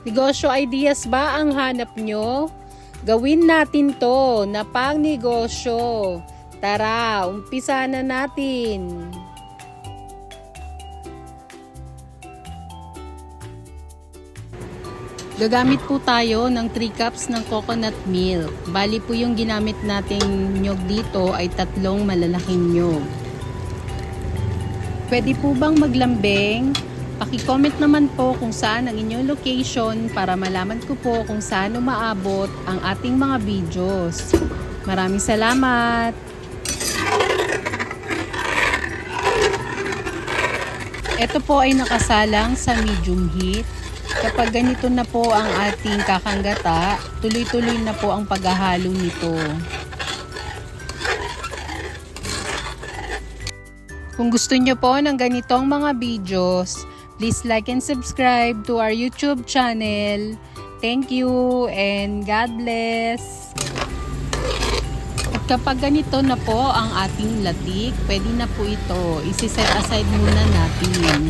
Negosyo ideas ba ang hanap nyo? Gawin natin to na pang negosyo. Tara, umpisa na natin. Gagamit po tayo ng 3 cups ng coconut milk. Bali po yung ginamit nating nyog dito ay 3 malalaking nyog. Pwede po bang maglambing? Paki-comment naman po kung saan ang inyong location para malaman ko po kung saan umaabot ang ating mga videos. Maraming salamat! Ito po ay nakasalang sa medium heat. Kapag ganito na po ang ating kakanggata, tuloy-tuloy na po ang paghahalo nito. Kung gusto nyo po ng ganitong mga videos, please like and subscribe to our YouTube channel. Thank you and God bless! At kapag ganito na po ang ating latik, pwede na po ito. Isi-set aside muna natin.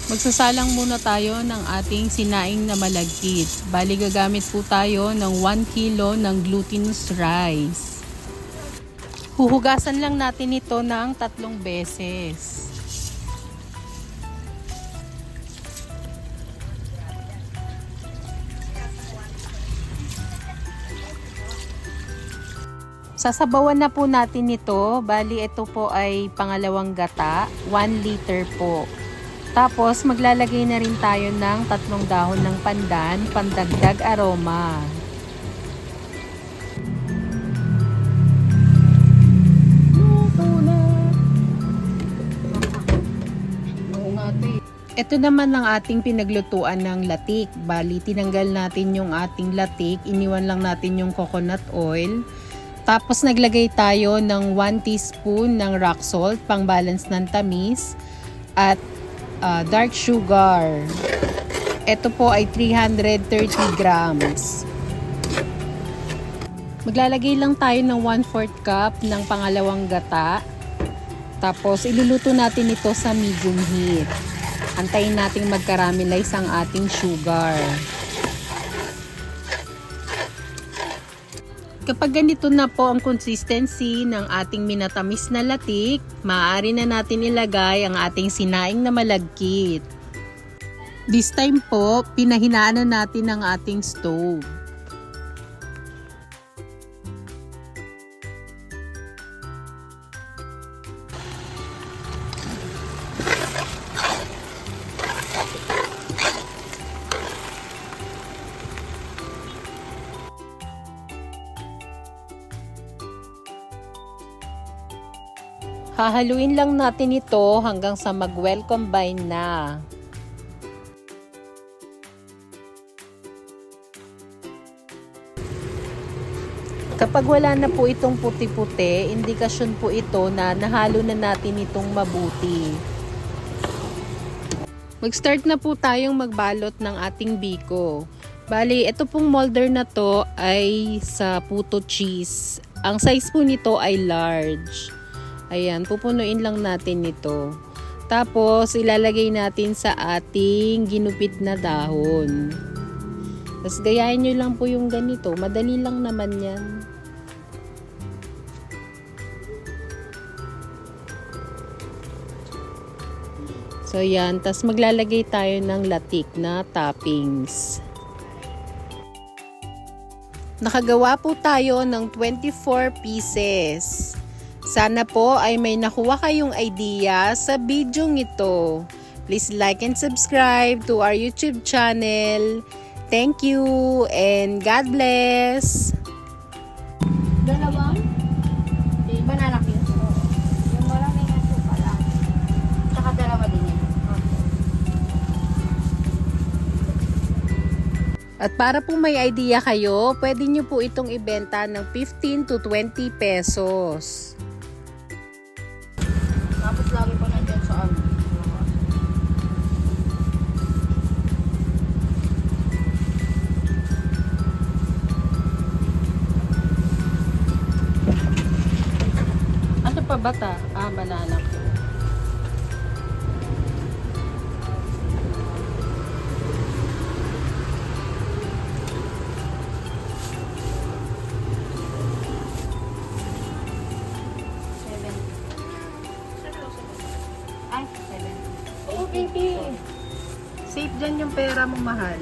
Magsasalang muna tayo ng ating sinaing na malagkit. Bali gagamit po tayo ng 1 kilo ng glutinous rice. Huhugasan lang natin ito ng 3 beses. Sasabawan na po natin ito. Bali ito po ay pangalawang gata, 1 liter po. Tapos maglalagay na rin tayo ng 3 dahon ng pandan, pandagdag aroma. Ito naman ang ating pinaglutuan ng latik. Bali tinanggal natin yung ating latik, iniwan lang natin yung coconut oil. Tapos naglagay tayo ng 1 teaspoon ng rock salt, pang balance ng tamis, at dark sugar. Ito po ay 330 grams. Maglalagay lang tayo ng 1/4 cup ng pangalawang gata. Tapos iluluto natin ito sa medium heat. Antayin nating mag-caramelize ang ating sugar. Kapag ganito na po ang consistency ng ating minatamis na latik, maaari na natin ilagay ang ating sinaing na malagkit. This time po, pinahinaan na natin ang ating stove. Hahaluin lang natin ito hanggang sa mag-well combine na. Kapag wala na po itong puti-puti, indikasyon po ito na nahalo na natin itong mabuti. Mag-start na po tayong magbalot ng ating biko. Bali, ito pong molder na to ay sa puto cheese. Ang size po nito ay large. Ayan, pupunuin lang natin ito. Tapos, ilalagay natin sa ating ginupit na dahon. Tapos, gayahin nyo lang po yung ganito. Madali lang naman yan. So, yan. Tapos, maglalagay tayo ng latik na toppings. Nakagawa po tayo ng 24 pieces. Sana po ay may nakuha kayong idea sa video ito. Please like and subscribe to our YouTube channel. Thank you and God bless! Dalawang? Banana cue? Yung maraming aso pala. Saka dalawa din yan. At para po may idea kayo, pwede nyo po itong ibenta ng 15 to 20 pesos. Tapos lagi pa nandiyan sa ano. Ano pa ba ta? Banana cue. Safe dyan yung pera mo, mahal.